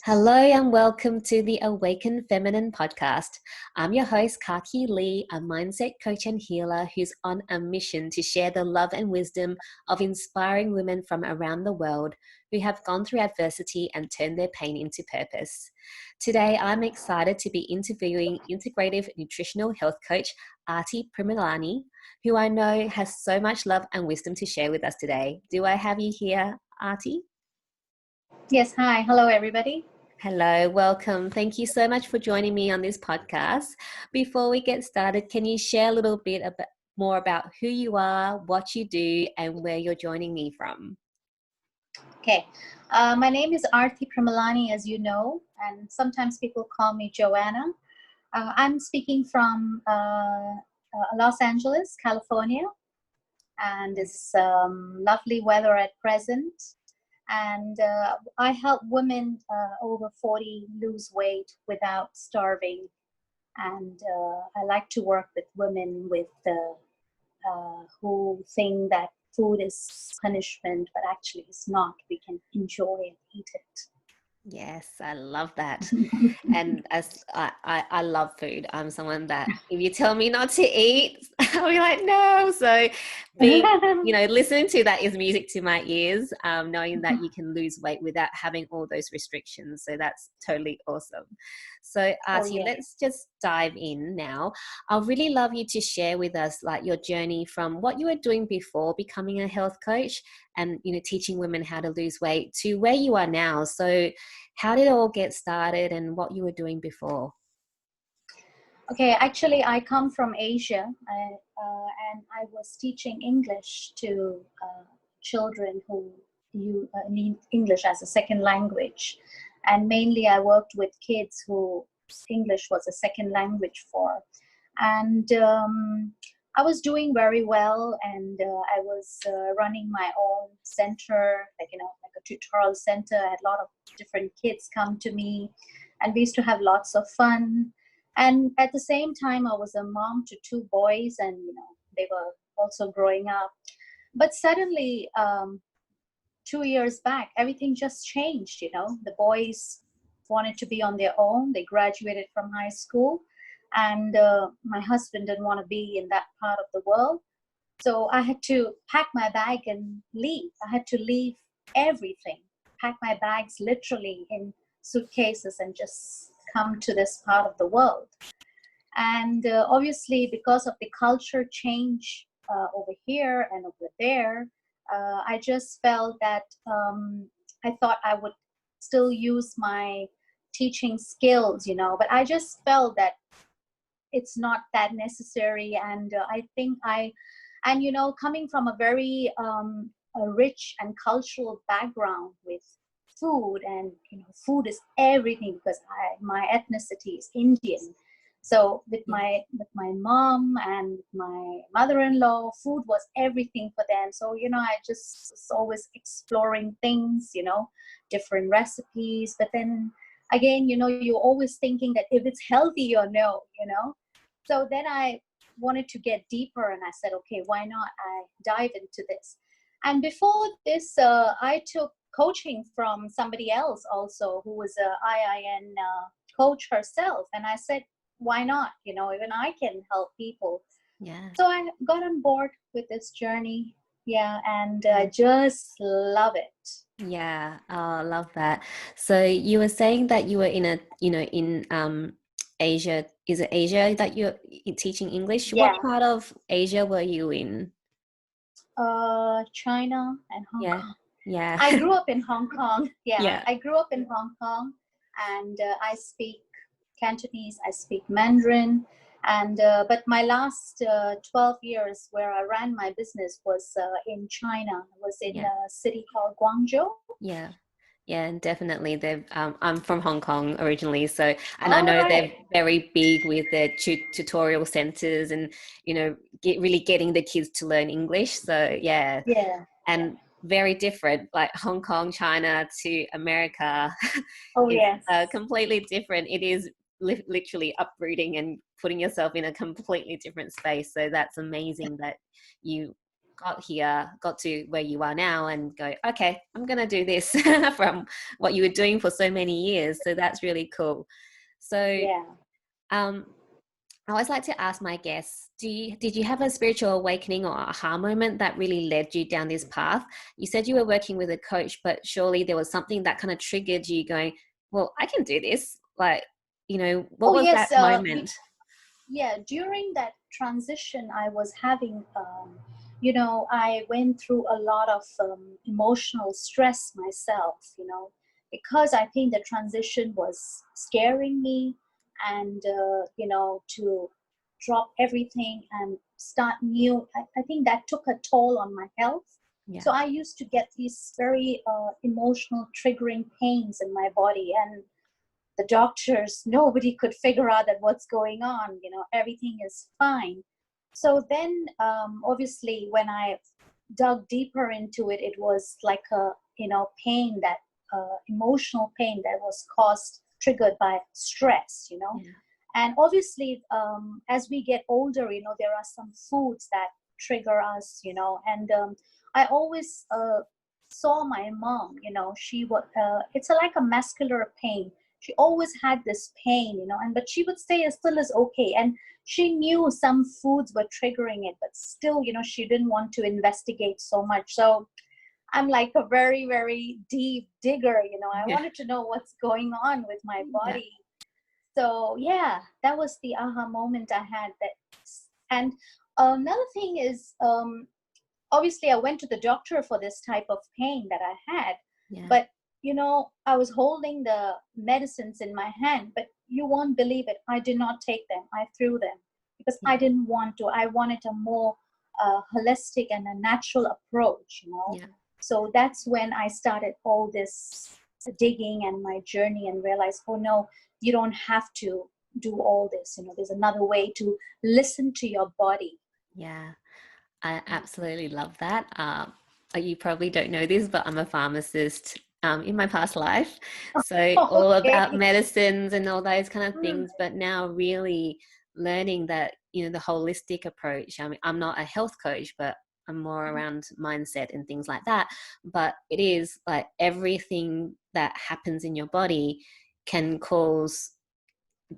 Hello and welcome to the Awaken Feminine podcast. I'm your host, Kaki Lee, a mindset coach and healer who's on a mission to share the love and wisdom of inspiring women from around the world who have gone through adversity and turned their pain into purpose. Today, I'm excited to be interviewing Integrative Nutritional Health Coach, Aarti Primalani, who I know has so much love and wisdom to share with us today. Do I have you here, Aarti? Yes, hi. Hello, everybody. Hello, welcome. Thank you so much for joining me on this podcast. Before we get started, can you share a little bit more about who you are, what you do, and where you're joining me from? Okay. My name is Aarti Primalani, as you know, and sometimes people call me Joanna. I'm speaking from Los Angeles, California, and it's lovely weather at present. And I help women over 40 lose weight without starving. And I like to work with women who think that food is punishment, but actually it's not. We can enjoy and eat it. Yes, I love that. And as I love food. I'm someone that if you tell me not to eat, I'll be like, no. So listening to that is music to my ears, knowing that you can lose weight without having all those restrictions. So that's totally awesome. So Aarti, Let's just dive in now. I'd really love you to share with us like your journey from what you were doing before becoming a health coach and, teaching women how to lose weight to where you are now. So how did it all get started and what you were doing before? Okay, actually, I come from Asia, and I was teaching English to children who need English as a second language. And mainly I worked with kids who English was a second language for. And I was doing very well, and I was running my own center, like a tutorial center. I had a lot of different kids come to me, and we used to have lots of fun. And at the same time, I was a mom to two boys, and they were also growing up. But suddenly, 2 years back, everything just changed. The boys wanted to be on their own. They graduated from high school, and my husband didn't want to be in that part of the world. So I had to pack my bag and leave. I had to leave everything, pack my bags literally in suitcases and just come to this part of the world. And obviously, because of the culture change over here and over there, I just felt that I thought I would still use my teaching skills, but I just felt that it's not that necessary. And I think coming from a very a rich and cultural background with food, and food is everything because my ethnicity is Indian. So with my mom and my mother-in-law, food was everything for them. So I just was always exploring things, different recipes. But then again, you're always thinking that if it's healthy or no. So then I wanted to get deeper, and I said, okay, why not I dive into this? And before this, I took coaching from somebody else also who was a IIN coach herself. And I said, why not? Even I can help people. Yeah. So I got on board with this journey. Yeah. And I just love it. Yeah. Oh, I love that. So you were saying that you were in Asia. Is it Asia that you're teaching English? Yeah. What part of Asia were you in? China and Hong Kong. Yeah. I grew up in Hong Kong. Yeah. I grew up in Hong Kong, and I speak Cantonese, I speak Mandarin, and but my last 12 years where I ran my business was in China. I was in a city called Guangzhou. Yeah, and definitely. I'm from Hong Kong originally, so I know they're very big with their tutorial centers and really getting the kids to learn English. So yeah, and very different, like Hong Kong, China to America. Oh yes, completely different. It is literally uprooting and putting yourself in a completely different space. So that's amazing that you got to where you are now and go, okay, I'm going to do this from what you were doing for so many years. So that's really cool. So, Yeah. I always like to ask my guests, did you have a spiritual awakening or aha moment that really led you down this path? You said you were working with a coach, but surely there was something that kind of triggered you going, well, I can do this. Like, what was Yes. that moment? Yeah, during that transition, I was having, I went through a lot of emotional stress myself, because I think the transition was scaring me, and, to drop everything and start new. I think that took a toll on my health. Yeah. So I used to get these very emotional, triggering pains in my body, and the doctors, nobody could figure out that what's going on, everything is fine. So then obviously when I dug deeper into it, it was like a pain, that emotional pain that was triggered by stress. Yeah. And obviously as we get older, there are some foods that trigger us, and I always saw my mom, she was it's like a muscular pain. She always had this pain, and but she would say it still is okay. And she knew some foods were triggering it, but still, she didn't want to investigate so much. So I'm like a very, very deep digger, I wanted to know what's going on with my body. So yeah, that was the aha moment I had. And another thing is, obviously I went to the doctor for this type of pain that I had, but I was holding the medicines in my hand, but you won't believe it, I did not take them. I threw them because I didn't want to. I wanted a more holistic and a natural approach, So that's when I started all this digging and my journey, and realized, oh no, you don't have to do all this. There's another way to listen to your body. Yeah. I absolutely love that. You probably don't know this, but I'm a pharmacist in my past life. So all about medicines and all those kind of things, but now really learning that, the holistic approach. I mean, I'm not a health coach, but I'm more around mindset and things like that. But it is like everything that happens in your body can cause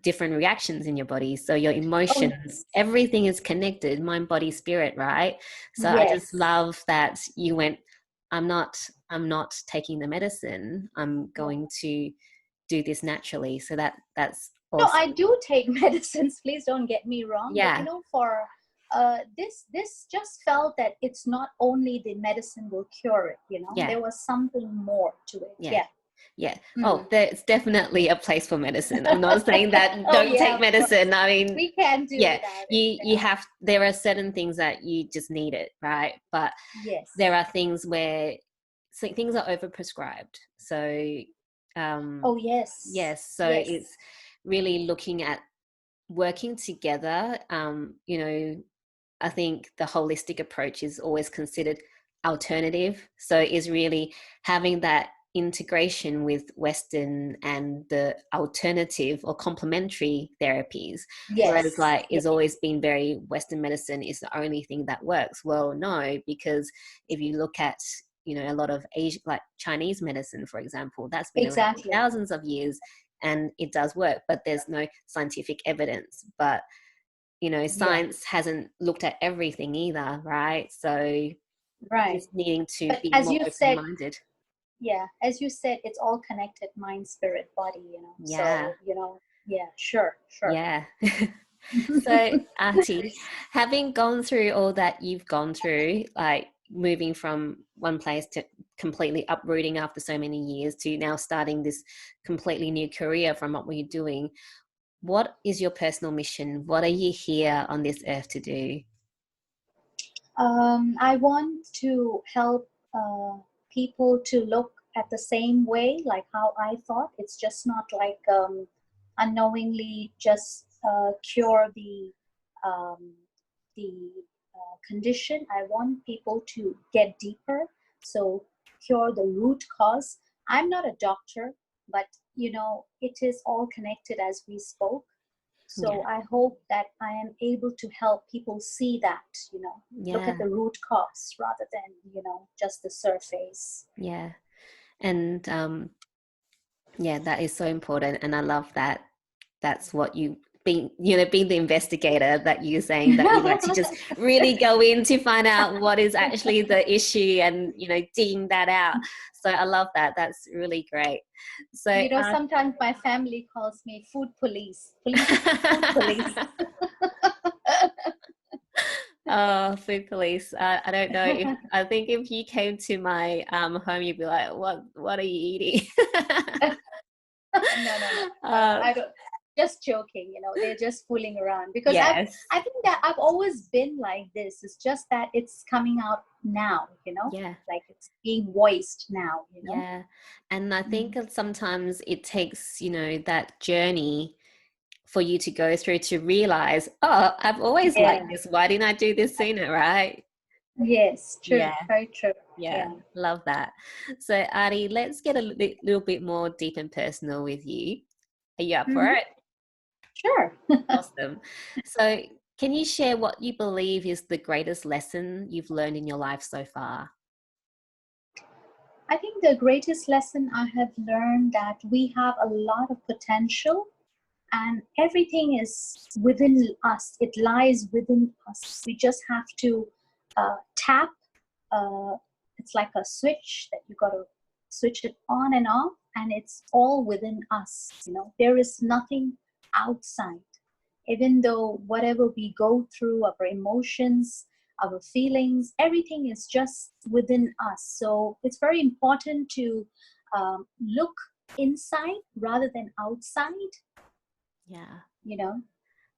different reactions in your body. So your emotions, everything is connected, mind, body, spirit, right? So I just love that you went, I'm not taking the medicine, I'm going to do this naturally. So that's awesome. No, I do take medicines, please don't get me wrong. Yeah. But for this just felt that it's not only the medicine will cure it, there was something more to it. Yeah. Oh, there's definitely a place for medicine. I'm not saying that don't take medicine. I mean, we can't do without it. You have, there are certain things that you just need it, right? But there are things where things are overprescribed. So, yes. So it's really looking at working together. I think the holistic approach is always considered alternative. So is really having that integration with Western and the alternative or complementary therapies. Whereas it's always been very Western medicine is the only thing that works. Well, no, because if you look at, a lot of Asian, like Chinese medicine, for example, that's been around for thousands of years and it does work, but there's no scientific evidence. But science hasn't looked at everything either, right? So just needing to be more open-minded. As you said, it's all connected, mind, spirit, body, Yeah. So, sure. Yeah. So Aarti, having gone through all that you've gone through, like moving from one place to completely uprooting after so many years to now starting this completely new career from what we're doing, what is your personal mission? What are you here on this earth to do? I want to help people to look at the same way, like how I thought. It's just not like unknowingly just cure the condition. I want people to get deeper, so cure the root cause. I'm not a doctor, but it is all connected as we spoke. So I hope that I am able to help people see that, look at the root cause rather than, just the surface. Yeah. And that is so important. And I love that. That's what you being the investigator, that you're saying that you like to just really go in to find out what is actually the issue and, digging that out. So I love that. That's really great. So, sometimes my family calls me food police. Food police. Oh, food police. I don't know I think if you came to my home, you'd be like, what are you eating? No. I don't. Just joking, they're just fooling around, because yes. I think that I've always been like this. It's just that it's coming out now, like it's being voiced now, Yeah. And I think sometimes it takes, that journey for you to go through to realize, oh, I've always liked this. Why didn't I do this sooner, right? Yes, true. Very true. Yeah, love that. So, Aarti, let's get a little bit more deep and personal with you. Are you up for it? Sure. Awesome. So, can you share what you believe is the greatest lesson you've learned in your life so far? I think the greatest lesson I have learned that we have a lot of potential, and everything is within us. It lies within us. We just have to tap. It's like a switch that you got to switch it on and off, and it's all within us. There is nothing outside. Even though whatever we go through, our emotions, our feelings, everything is just within us. So it's very important to look inside rather than outside. Yeah.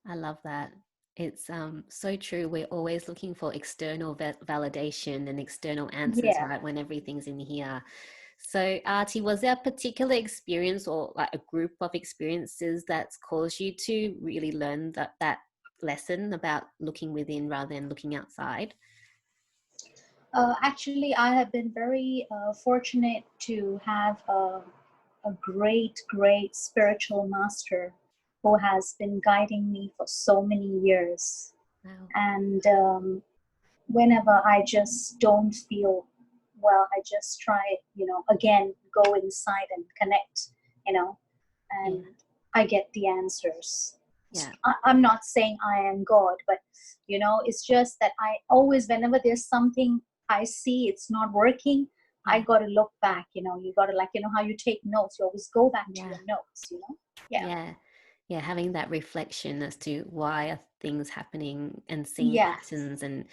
I love that. It's so true. We're always looking for external validation and external answers, right, when everything's in here. So, Aarti, was there a particular experience or like a group of experiences that's caused you to really learn that lesson about looking within rather than looking outside? Actually, I have been very fortunate to have a great spiritual master who has been guiding me for so many years. Wow. And whenever I just don't feel well, I just try, again, go inside and connect, and I get the answers. Yeah. I'm not saying I am God, but, it's just that I always, whenever there's something I see it's not working, I got to look back, you got to, like, how you take notes, you always go back to your notes, Yeah, having that reflection as to why are things happening and seeing patterns and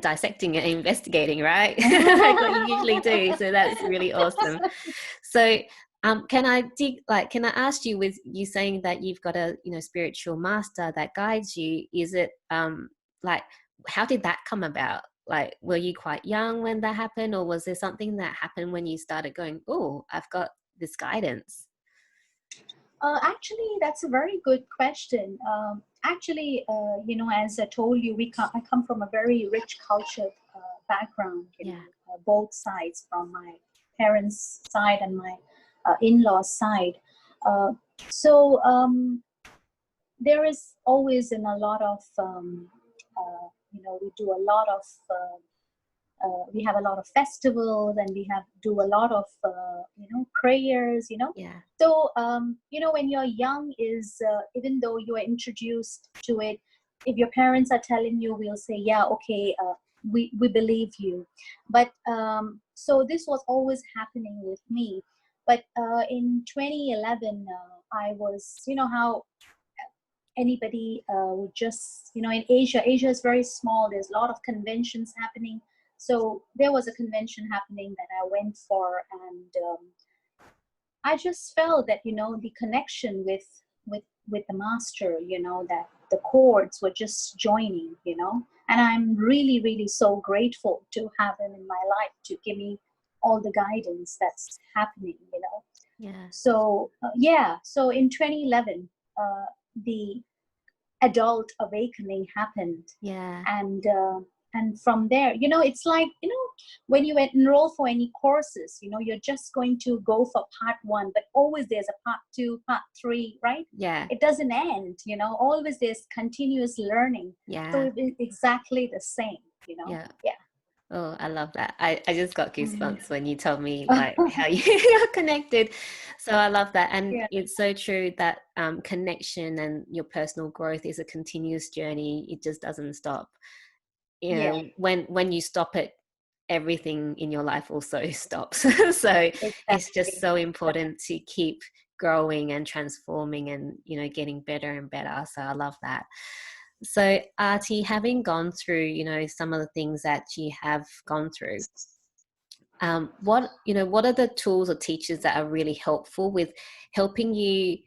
dissecting and investigating, right? Like what you usually do. So that's really awesome. So can I ask you, with you saying that you've got a spiritual master that guides you, is it like, how did that come about? Like, were you quite young when that happened, or was there something that happened when you started going, oh, I've got this guidance? Actually, that's a very good question. Actually, as I told you, I come from a very rich culture background, both sides, from my parents' side and my in-laws' side. So there is always in a lot of, we do a lot of we have a lot of festivals, and we do a lot of prayers. So when you're young, is even though you are introduced to it, if your parents are telling you, we'll say, yeah, okay, we believe you. But so this was always happening with me. But in 2011, I was, how anybody would just, in Asia is very small, there's a lot of conventions happening. So there was a convention happening that I went for, and I just felt that, the connection with the master, that the chords were just joining, and I'm really, really so grateful to have him in my life to give me all the guidance that's happening, So so in 2011, the adult awakening happened. And And from there, it's like, when you enroll for any courses, you're just going to go for part 1, but always there's a part 2, part 3, right? Yeah. It doesn't end, always there's continuous learning. Yeah. So it's exactly the same, Yeah. Yeah. Oh, I love that. I just got Mhm. goosebumps when you told me like how you're connected. So I love that. And Yeah. it's so true that connection and your personal growth is a continuous journey. It just doesn't stop. You Yeah, know, when you stop it, everything in your life also stops. So it's just exactly. so important to keep growing and transforming and, getting better and better. So I love that. So Aarti, having gone through, some of the things that you have gone through, what are the tools or teachers that are really helpful with helping you,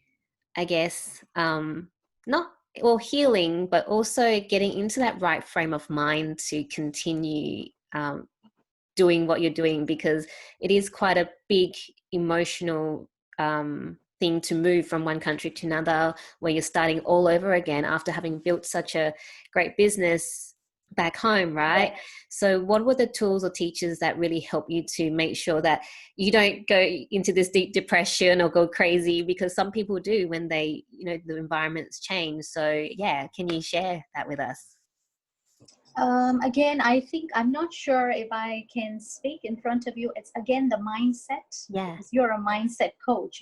I guess, not well healing, but also getting into that right frame of mind to continue doing what you're doing, because it is quite a big emotional thing to move from one country to another, where you're starting all over again after having built such a great business back home, right? Yeah. So what were the tools or teachers that really help you to make sure that you don't go into this deep depression or go crazy? Because some people do when they, the environments change. So yeah, can you share that with us? Again, I think I'm not sure if I can speak in front of you. It's again the mindset, Yeah. because you're a mindset coach,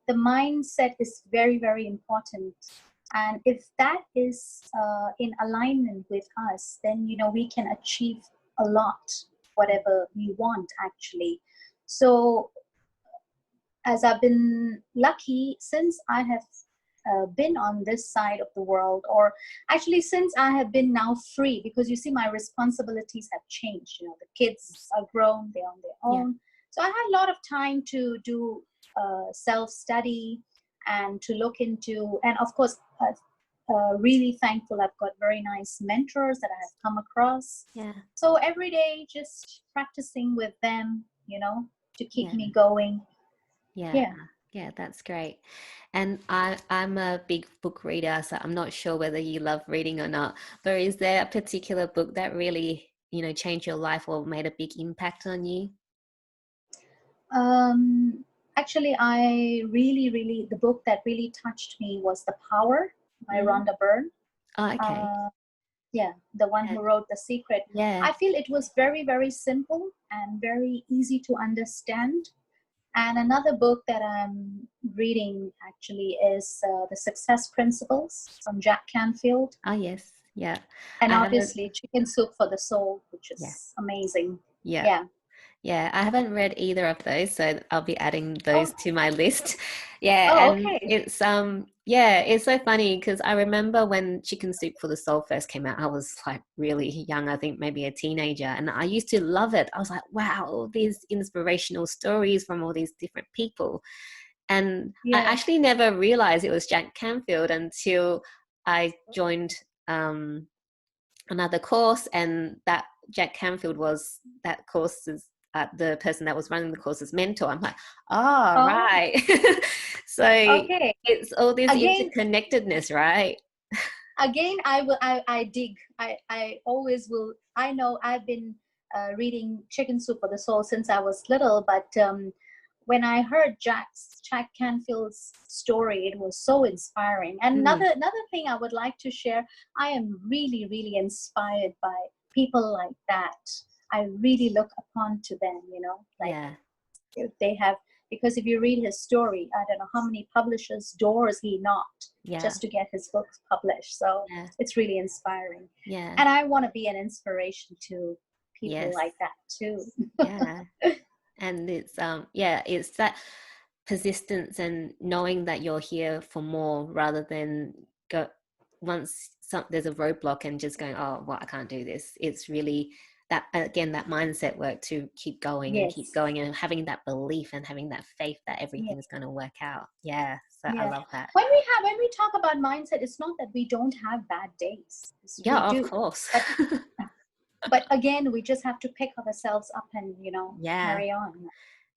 The mindset is very, very important. And if that is in alignment with us, then, we can achieve a lot, whatever we want, actually. So, as I've been lucky, since I have been on this side of the world, or actually since I have been now free, because you see my responsibilities have changed. The kids are grown, they're on their own. Yeah. So I had a lot of time to do self-study and to look into, and of course, really thankful I've got very nice mentors that I have come across. Yeah. So every day just practicing with them, to keep Yeah. me going. Yeah. Yeah. Yeah, that's great. And I'm a big book reader, so I'm not sure whether you love reading or not, but is there a particular book that really, changed your life or made a big impact on you? Um, Actually, I really, the book that really touched me was The Power by Mm. Rhonda Byrne. Oh, okay. Uh, yeah, the one Yeah. who wrote The Secret. Yeah. I feel it was very, very simple and very easy to understand. And another book that I'm reading actually is The Success Principles from Jack Canfield. Oh, yes. Yeah. And I haven't. obviously Chicken Soup for the Soul, which Yeah. is amazing. Yeah. Yeah. Yeah, I haven't read either of those, so I'll be adding those Oh, to my list. Yeah, oh, and okay. it's so funny because I remember when Chicken Soup for the Soul first came out, I was like really young, I think maybe a teenager, and I used to love it. I was like, wow, all these inspirational stories from all these different people. And I Yeah. actually never realized it was Jack Canfield until I joined another course, and that Jack Canfield was that course's the person that was running the course's mentor. I'm like, oh, Oh, right. So okay. it's all this Again, interconnectedness, right? I dig. I always will. I know I've been reading Chicken Soup for the Soul since I was little, but when I heard Jack Canfield's story, it was so inspiring. And Mm, another thing I would like to share, I am really inspired by people like that. I really look upon to them, like yeah, if they have, because if you read his story, I don't know how many publishers' doors he knocked yeah, just to get his books published. So yeah, it's really inspiring. yeah, And I want to be an inspiration to people yes, like that too. yeah. And it's that persistence and knowing that you're here for more rather than go once there's a roadblock and just going, oh well, I can't do this. It's really that, again, that mindset work to keep going and keep Yes. going and having that belief and having that faith that Yeah. everything's going to work out. Yeah, so I Yeah. love that. When we talk about mindset, it's not that we don't have bad days. Yeah, We of do. course. But again, we just have to pick ourselves up and, Yeah. carry on.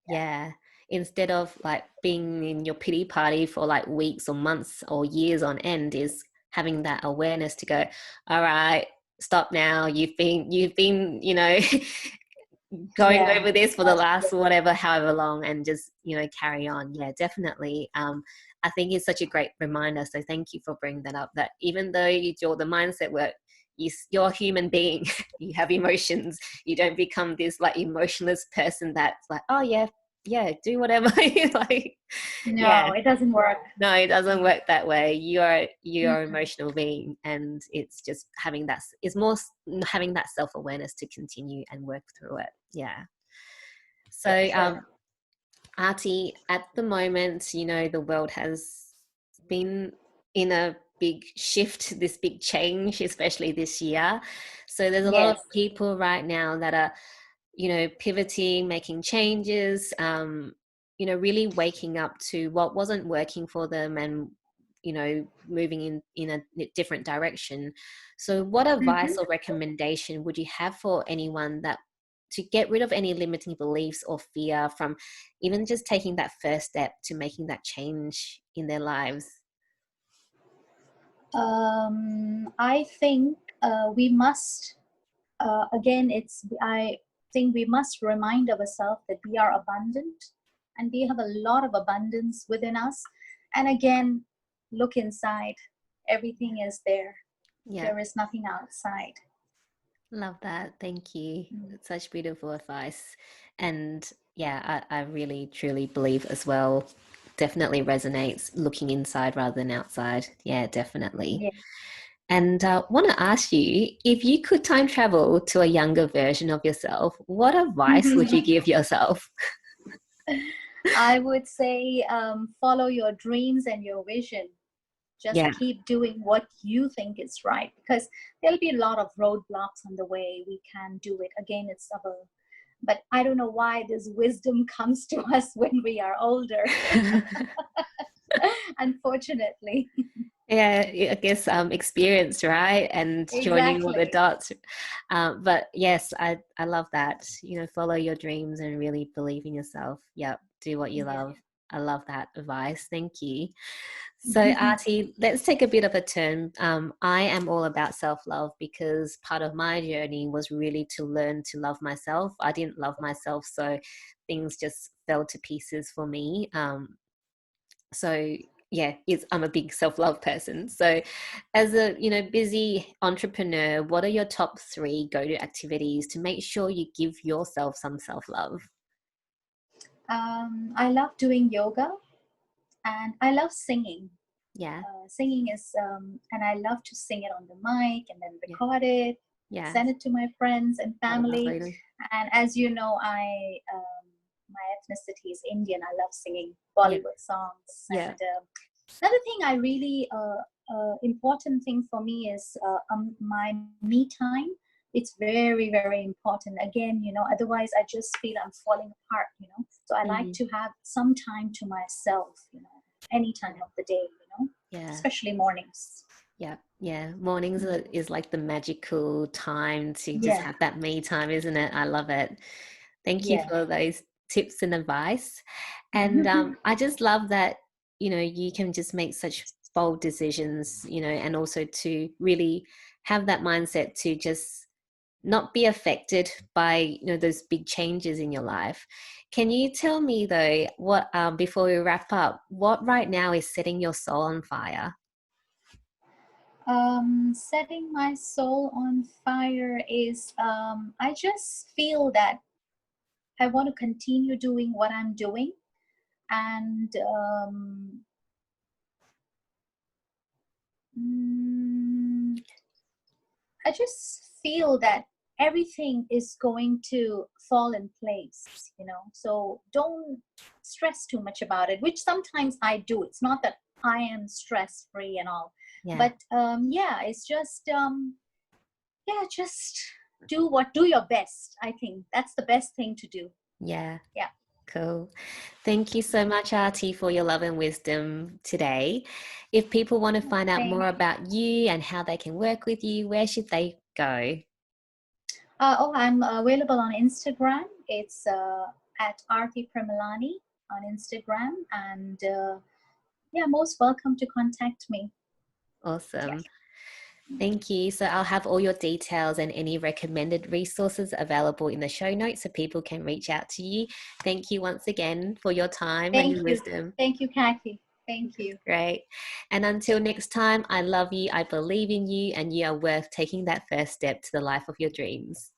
Yeah. Instead of like being in your pity party for like weeks or months or years on end, is having that awareness to go, all right, stop now. You've been, you know, going Yeah, over this for the last absolutely. whatever, however long, and just, you know, carry on. Yeah, definitely. I think it's such a great reminder. So thank you for bringing that up, that even though you do all the mindset work, you're a human being. You have emotions. You don't become this like emotionless person that's like, oh yeah, yeah, do whatever. Like, yeah, No, it doesn't work. no, it doesn't work that way. You're an emotional being, and it's just having that, it's more having that self-awareness to continue and work through it. Yeah. So Sure. Aarti, at the moment, you know, the world has been in a big shift, this big change, especially this year. So there's a lot of Yes. people right now that are, you know, pivoting, making changes, you know, really waking up to what wasn't working for them, and, you know, moving in a different direction. So what advice or Mm-hmm. recommendation would you have for anyone that, to get rid of any limiting beliefs or fear from even just taking that first step to making that change in their lives? I think we must, again, I think we must remind ourselves that we are abundant and we have a lot of abundance within us. And again, look inside. Everything is there. Yeah, There is nothing outside. love that. Thank you. Mm. It's such beautiful advice. And yeah, I really truly believe as well. Definitely resonates, looking inside rather than outside. Yeah, definitely. Yeah. And want to ask you, if you could time travel to a younger version of yourself, what advice would you give yourself? I would say follow your dreams and your vision. Just Yeah. keep doing what you think is right, because there'll be a lot of roadblocks on the way. We can do it. Again, it's our, but I don't know why this wisdom comes to us when we are older, unfortunately. Yeah, I guess experience, right? And joining all the Exactly. dots. But yes, I love that. You know, follow your dreams and really believe in yourself. Yep, do what you Yeah. love. I love that advice. Thank you. So, Aarti, let's take a bit of a turn. I am all about self-love because part of my journey was really to learn to love myself. I didn't love myself, so things just fell to pieces for me. So yeah, I'm a big self-love person. So as a, you know, busy entrepreneur, what are your top 3 go-to activities to make sure you give yourself some self-love? I love doing yoga and I love singing. Yeah, Singing is, and I love to sing it on the mic and then yeah, record it, yeah. send it to my friends and Oh, family. lovely. And as you know, my ethnicity is Indian. I love singing Yeah, Bollywood songs. yeah, And another thing I really important thing for me is my me time. It's very, very important. Again, otherwise I just feel I'm falling apart. So I like mhm, to have some time to myself, any time of the day, yeah, especially mornings. yeah, yeah. Mornings Mm. is like the magical time to just Yeah, have that me time, isn't it? I love it. Thank you yeah. for those tips and advice. And I just love that, you know, you can just make such bold decisions, you know, and also to really have that mindset to just not be affected by, you know, those big changes in your life. Can you tell me though, what, before we wrap up, what right now is setting your soul on fire? Setting my soul on fire is I just feel that I want to continue doing what I'm doing, and mm, I just feel that everything is going to fall in place. So don't stress too much about it, which sometimes I do. It's not that I am stress free and all, Yeah, but yeah, it's just yeah, just do your best. I think that's the best thing to do. yeah. Yeah. Cool. Thank you so much, Artie, for your love and wisdom today. If people want to find out Thank more about you and how they can work with you, where should they go? Oh, I'm available on Instagram. It's at Aarti Primalani on Instagram, and yeah, most welcome to contact me. Yeah. Awesome. Thank you. So I'll have all your details and any recommended resources available in the show notes so people can reach out to you. Thank you once again for your time and your wisdom. Thank you, Kathy. Thank you. Great. And until next time, I love you, I believe in you, and you are worth taking that first step to the life of your dreams.